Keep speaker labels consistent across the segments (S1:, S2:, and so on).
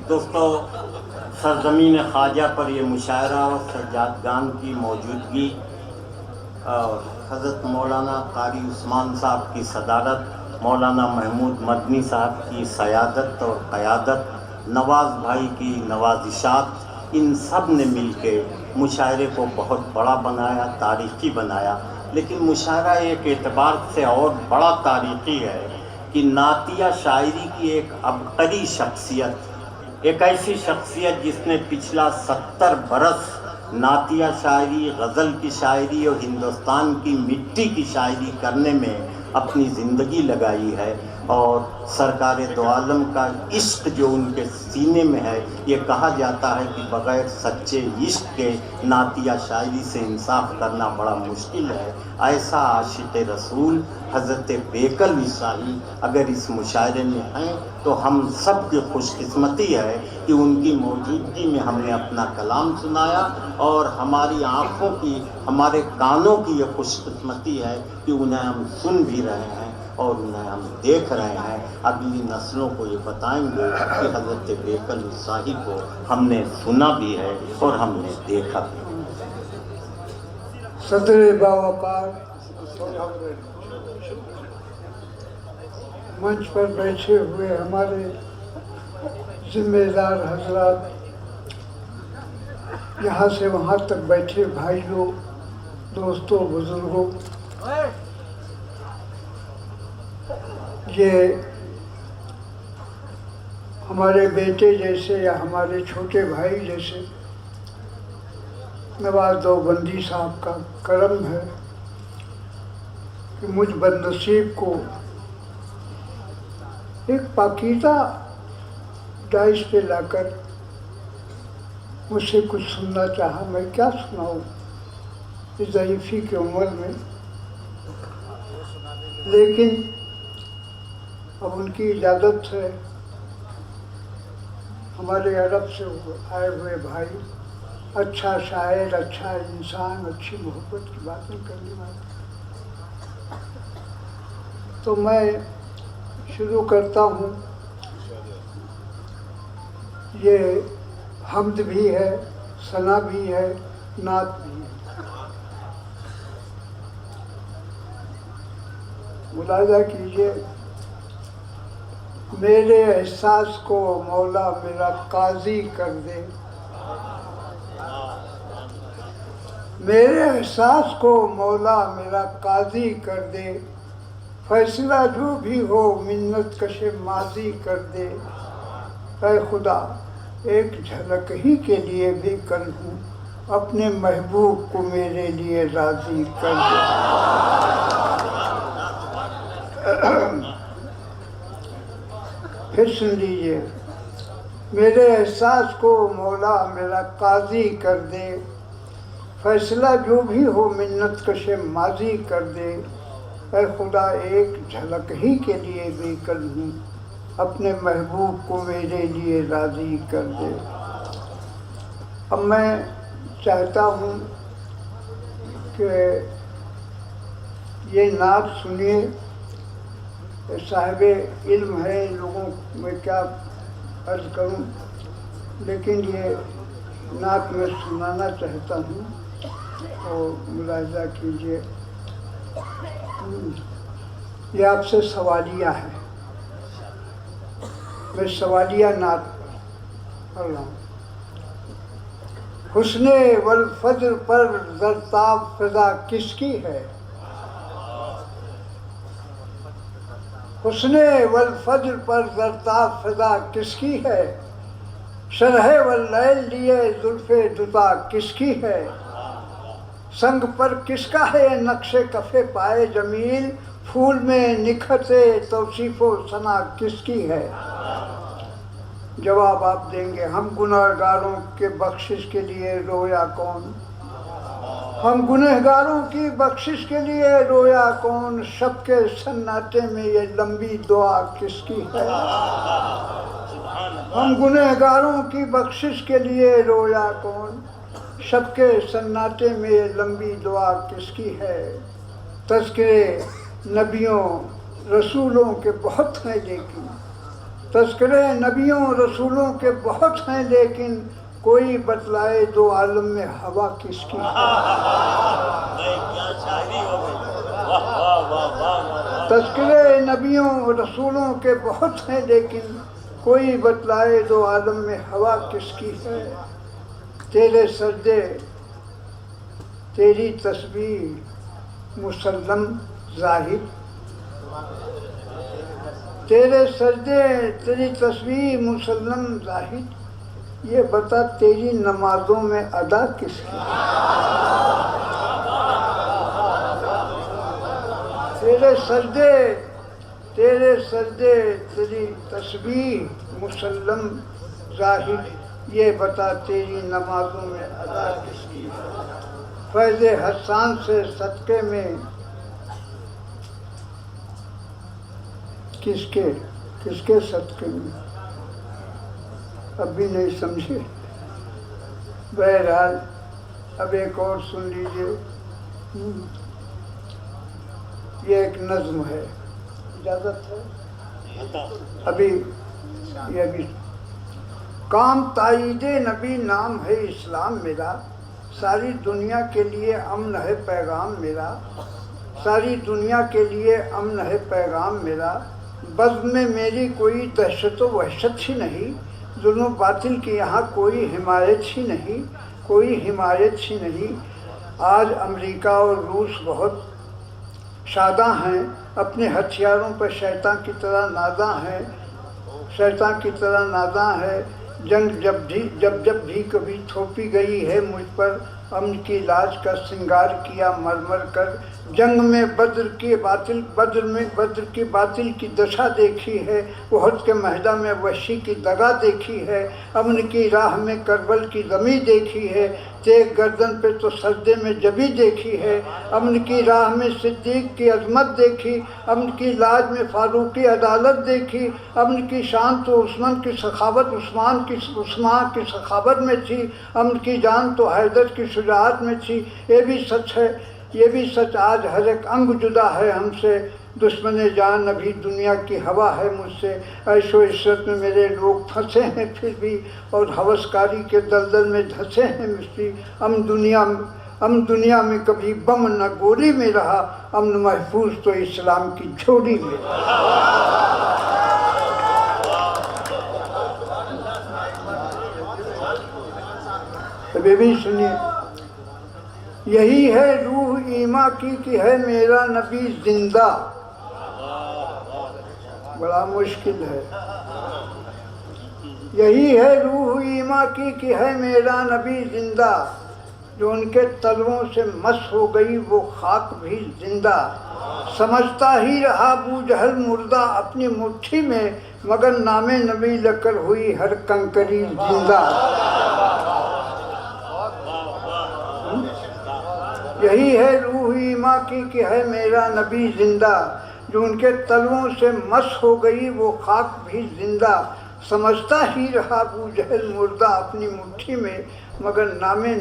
S1: दोस्तों, सरज़मीन ख्वाजा पर ये मुशायरा और सज्जादगान की मौजूदगी और हज़रत मौलाना कारी उस्मान साहब की सदारत, मौलाना महमूद मदनी साहब की सयादत और क़यादत, नवाज़ भाई की नवाजिशात, इन सब ने मिल के मुशायरे को बहुत बड़ा बनाया, तारीख़ी बनाया। लेकिन मुशायरा एक एतबार से और बड़ा तारीख़ी है कि नातिया शायरी की एक अबकरी शख्सियत, एक ऐसी शख्सियत जिसने पिछला 70 बरस नातिया शायरी, गज़ल की शायरी और हिंदुस्तान की मिट्टी की शायरी करने में अपनी ज़िंदगी लगाई है, और सरकार दो आलम का इश्क जो उनके सीने में है, ये कहा जाता है कि बग़ैर सच्चे इश्क के नातिया शायरी से इंसाफ करना बड़ा मुश्किल है। ऐसा आशिक़ रसूल हज़रत बेकल शाही अगर इस मुशायरे में हैं तो हम सब की खुशकिस्मती है कि उनकी मौजूदगी में हमने अपना कलाम सुनाया, और हमारी आँखों की, हमारे कानों की ये खुशकिस्मती है कि उन्हें हम सुन भी रहे हैं और उन्हें हम देख रहे हैं। अगली नस्लों को ये बताएंगे कि हज़रत बेकल शाही को हमने सुना भी है और हमने देखा भी।
S2: सदर बावकार मंच पर बैठे हुए हमारे जिम्मेदार हजरात, यहाँ से वहाँ तक बैठे भाइयों, दोस्तों, बुजुर्गों, ये हमारे बेटे जैसे या हमारे छोटे भाई जैसे नवाज देवबंदी साहब का करम है कि मुझ बदनसीब को एक पाकीज़ा डाइस पे लाकर मुझसे कुछ सुनना चाहा। मैं क्या सुनाऊं इस ज़ईफ़ी की उम्र में, लेकिन अब उनकी इजाज़त से हमारे अरब से आए हुए भाई, अच्छा शायर, अच्छा इंसान, अच्छी मोहब्बत की बातें करने वाले, तो मैं शुरू करता हूँ। ये हम्द भी है, सना भी है, नात भी है। मुलाज़ा कीजिए। मेरे एहसास को मौला मेरा काजी कर दे, मेरे एहसास को मौला मेरा काजी कर दे, फैसला जो भी हो मिन्नत कशे माजी कर दे। ऐ खुदा, एक झलक ही के लिए बेकल हूँ, अपने महबूब को मेरे लिए राज़ी कर दे। फिर सुन लीजिए। मेरे एहसास को मौला मेरा काजी कर दे, फैसला जो भी हो मिन्नत कशे माजी कर दे। ऐ खुदा, एक झलक ही के लिए बेकल हूँ, अपने महबूब को मेरे लिए राज़ी कर दे। अब मैं चाहता हूँ कि ये नात सुनिए। साहिबे इल्म है, लोगों में क्या अर्ज़ करूँ, लेकिन ये नात में सुनाना चाहता हूँ, तो मुलाहिज़ा कीजिए। ये आपसे सवालिया है। मैं सवालिया नात पढ़ रहा हूँ। हुस्ने वल फज्र पर ज़रताब फ़िज़ा किसकी है, हुस्ने वल फज्र पर ज़रताब फ़िज़ा किसकी है, शरह वल लैल लिए ज़ुल्फ़े दुता किसकी है, संग पर किसका है नक्शे कफ़े पाए जमील, फूल में निखरते तौसीफ़ो सना किसकी है। जवाब आप देंगे, हम गुनहगारों के बख्शिश के लिए रोया कौन, हम गुनहगारों की बख्शिश के लिए रोया कौन, शब के सन्नाटे में ये लंबी दुआ किसकी है। हम गुनहगारों की बख्शिश के लिए रोया कौन, शब के सन्नाटे में ये लंबी दुआ किसकी है। तज़किरे नबियों रसूलों के बहुत हैं, लेकिन तस्करे नबियों रसूलों के बहुत हैं, लेकिन कोई बतलाए दो आलम में हवा किसकी है।
S1: क्या शायरी हो गई। वाह वाह वाह वाह वाह।
S2: तस्करे नबियों रसूलों के बहुत हैं, लेकिन कोई बतलाए दो आलम में हवा किसकी है। तेरे सजदे तेरी तस्बीह मुसल्लम जाहिर, तेरे सजदे तेरी तस्बीह मुसल्लम जाहिर, ये बता तेरी नमाजों में अदा किसकी। तेरे सजदे तेरी तस्बीह मुसल्लम जाहिर, ये बता तेरी नमाजों में अदा किसकी। फैज़ हसन से सदक़े में किसके सदक़े में, अब भी नहीं समझे। बहरहाल अब एक और सुन लीजिए। ये एक नज़्म है, इजाज़त है अभी ये भी। काम ताईदे नबी नाम है इस्लाम मेरा, सारी दुनिया के लिए अमन है पैगाम मेरा, सारी दुनिया के लिए अमन है पैगाम मेरा। बज़्म में मेरी कोई दहशत व वहशत ही नहीं, जुल्म बातिल की यहाँ कोई हिमायत ही नहीं, कोई हिमायत ही नहीं। आज अमेरिका और रूस बहुत शादा हैं, अपने हथियारों पर शैतान की तरह नादा हैं, शैतान की तरह नादा है। जंग जब भी कभी थोपी गई है मुझ पर, अमन की लाज का श्रृंगार किया मरमर कर। जंग में बद्र की बातिल की दशा देखी है, उहद के मैदा में वहशी की दगा देखी है। अमन की राह में करबल की ज़मी देखी है, तेग गर्दन पे तो सजदे में जबी देखी है। अमन की राह में सिद्दीक की अजमत देखी, अमन की लाज में फारूक की अदालत देखी। अमन की शान तो उस्मान की सखावत में थी, अमन की जान तो हैदर की शुजाअत में थी। ये भी सच है, ये भी सच आज हर एक अंग जुदा है हमसे, दुश्मन जान अभी दुनिया की हवा है मुझसे। ऐशो इशरत में मेरे लोग फंसे हैं फिर भी, और हवसकारी के दलदल में धंसे हैं मिस्त्री। हम दुनिया में कभी बम न गोली में रहा, अमन महफूज तो इस्लाम की झोली में। अभी भी सुनिए। यही है रूह ईमा की कि है मेरा नबी जिंदा, बड़ा मुश्किल है। यही है रूह ईमा की कि है मेरा नबी जिंदा, जो उनके तलवों से मस हो गई वो खाक भी जिंदा। समझता ही रहा अबू जहल मुर्दा अपनी मुट्ठी में, मगर नामे नबी लेकर हुई हर कंकरी जिंदा। यही है रूह ईमा की कि है मेरा नबी जिंदा, जो उनके तलवों से मस हो गई वो खाक भी जिंदा। समझता ही रहा अबू जहल मुर्दा अपनी मुट्ठी में, मगर नामे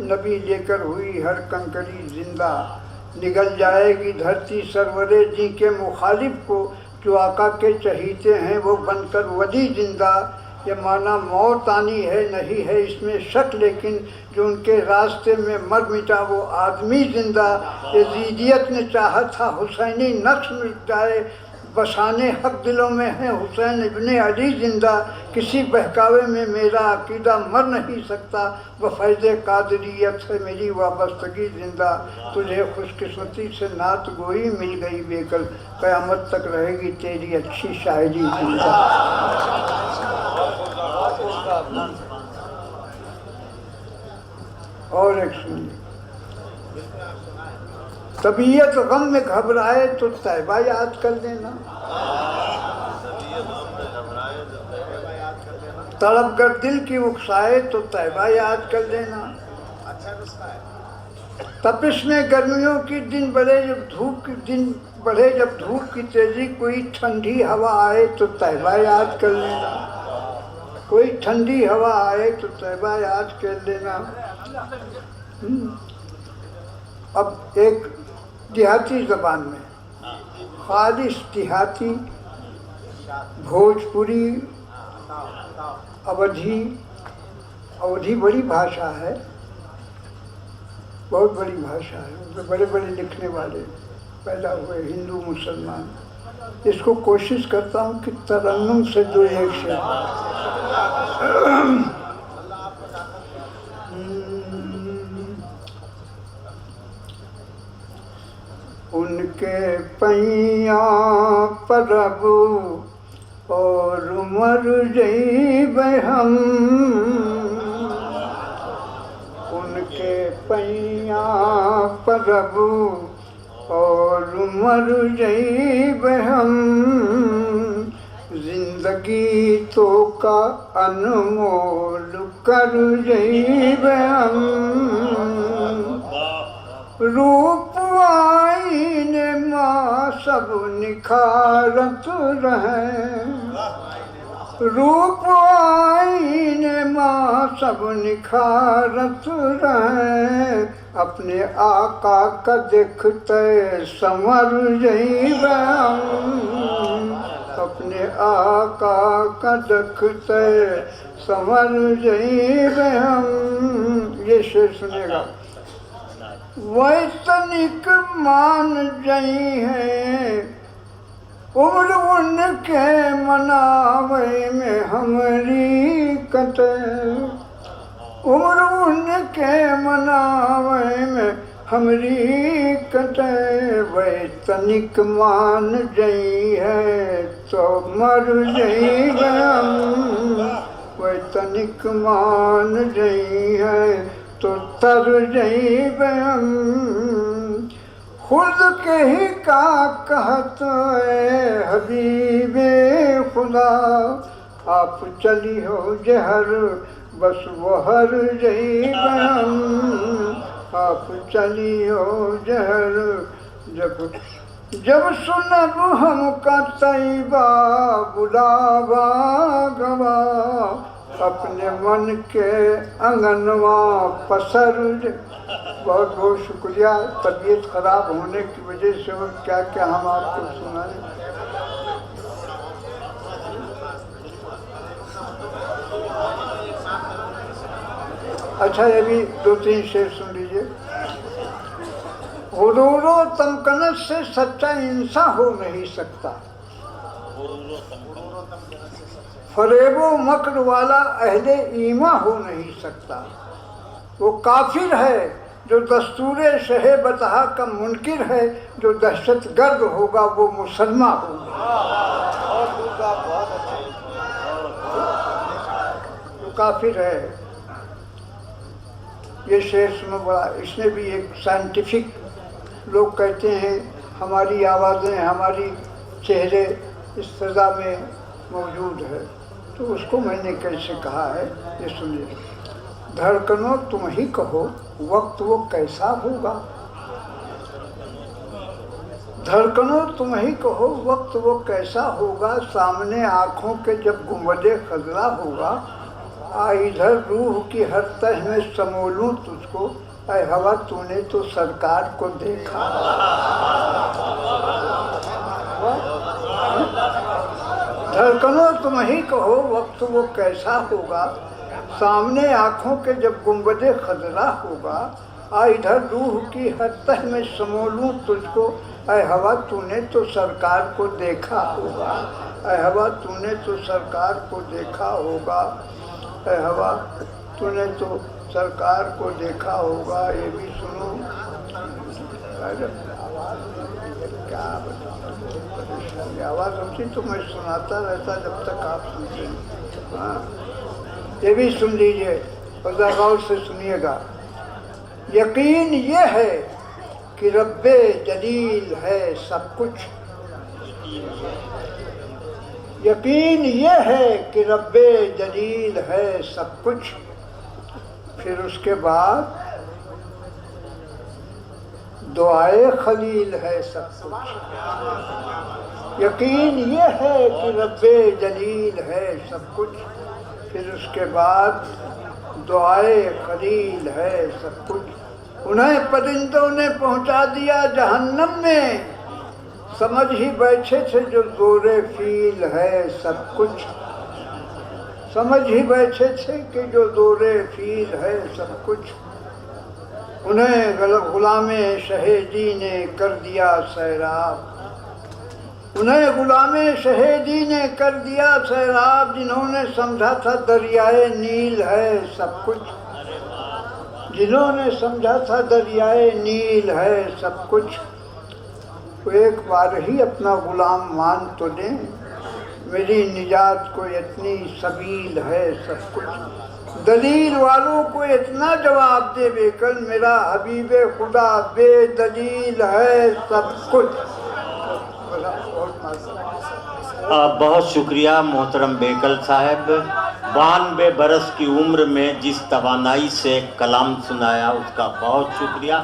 S2: नबी लेकर हुई हर कंकरी जिंदा। निगल जाएगी धरती सरवरे जी के मुखालिफ को, जो आका के चहीते हैं वो बनकर वली जिंदा। ये माना मौत आनी है नहीं है इसमें शक, लेकिन जो उनके रास्ते में मर मिटा वो आदमी जिंदा। यजीदियत ने चाहा था हुसैनी नक्श मिट जाए, बसाने हक दिलों में है हुसैन इब्ने अली जिंदा। किसी बहकावे में मेरा अकीदा मर नहीं सकता, वह फैज़ कादरियत है मेरी वाबस्तगी जिंदा। तुझे खुशकिस्मती से नात गोई मिल गई बेकल, क़यामत तक रहेगी तेरी अच्छी शायरी जिंदा। और एक सुनिए। तबीयत गम में घबराए तो तैबा याद कर लेना, तड़प कर दिल की उकसाए तो तैबा याद कर लेना। तपिश में गर्मियों की दिन बढ़े जब धूप की तेजी, कोई ठंडी हवा आए तो तैबा याद कर लेना। कोई ठंडी हवा आए तो तैबा याद कर लेना। अब एक देहाती ज़बान में, खालिश देहाती भोजपुरी, अवधी। अवधी बड़ी भाषा है, बहुत बड़ी भाषा है। उसमें बड़े बड़े लिखने वाले पैदा हुए, हिंदू मुसलमान। इसको कोशिश करता हूँ कि तरन्नुम से दो एक से उनके पैया प्रभु और मर जइब हम, उनके पैया प्रभु और मर जइब हम, जिंदगी तो का अनमोल कर जइब हम। रूप आईने माँ सब निखारत रहे, रूप आईने माँ सब निखारत रहे, अपने आका का देखते संवर जइब हम, अपने आका का देखते संवर जइब हम। ये शेर सुनेगा। वैतनिक मान जई है उम्र उनके मनावे में हमरी कटे, उम्र उनके मनावे में हमरी कटे। वैतनिक मान जई है तो मर जई हम, वैतनिक मान जई है तो तर जइब हम। खुद के ही का कहत है हबीबे खुदा, आप चली हो जहर बस वहर जइब हम, आप चली हो जहर जब सुनब हमका तैबा बुलावा गवा, अपने मन के अंगनवा पसर। बहुत बहुत शुक्रिया। तबीयत खराब होने की वजह से और क्या क्या हम आपको सुनाएं। अच्छा, ये भी दो तीन शेर सुन लीजिए। गुरूरो तमकनत से सच्चा इंसान हो नहीं सकता, फरेबो मकर वाला अहले ईमा हो नहीं सकता। वो काफिर है जो दस्तूरे शहे बतहा का मुनकिर है, जो दहशत गर्द होगा वो मुसलमान होगा। जो काफिर है, ये शेर सुनो बड़ा। इसमें भी एक साइंटिफिक, लोग कहते हैं हमारी आवाज़ें, हमारी चेहरे इस सज़ा में मौजूद है, तो उसको मैंने कैसे कहा है ये सुनिए। धड़कनों तुम ही कहो वक्त वो कैसा होगा, धड़कनों तुम ही कहो वक्त वो कैसा होगा, सामने आँखों के जब गुंबदे खजरा होगा। आ इधर रूह की हर तह में समोलूं तुझको, ऐ हवा तूने तो सरकार को देखा। धड़कनों तुम ही कहो वक्त वो कैसा होगा, सामने आँखों के जब गुंबदे खजरा होगा। आ इधर रूह की हर तह में समोलूं तुझको, ऐ हवा तूने तो सरकार को देखा होगा, ऐ हवा तूने तो सरकार को देखा होगा, ऐ हवा तूने तो सरकार को देखा होगा। ये भी सुनो। क्या बताऊँ, आवाज़ होती तो मैं सुनाता रहता जब तक आप सुनते। हाँ, ये भी सुन लीजिए और गौर से सुनिएगा। यकीन ये है कि रब्बे जलील है सब कुछ, यकीन ये है कि रब्बे जलील है सब कुछ। फिर उसके बाद दुआए खलील है सब कुछ। यकीन ये है कि रब्बे जलील है सब कुछ। फिर उसके बाद दुआए खलील है सब कुछ। उन्हें परिंदों ने पहुंचा दिया जहन्नम में, समझ ही बैठे थे जो जोरे फील है सब कुछ, समझ ही बैठे थे कि जो जोरे फील है सब कुछ। उन्हें गुलामे शहेदी ने कर दिया सैराब, उन्हें गुलामे शहेदी ने कर दिया सैराब, जिन्होंने समझा था दरियाए नील है सब कुछ, जिन्होंने समझा था दरियाए नील है सब कुछ। तो एक बार ही अपना गुलाम मान तो ले, मेरी निजात को इतनी सबील है सब कुछ। दलील वालों को इतना जवाब दे बेकल, मेरा हबीबे खुदा बेदलील है सब कुछ।
S1: बहुत शुक्रिया मोहतरम बेकल साहब। 92 बरस की उम्र में जिस तवानाई से कलाम सुनाया उसका बहुत शुक्रिया।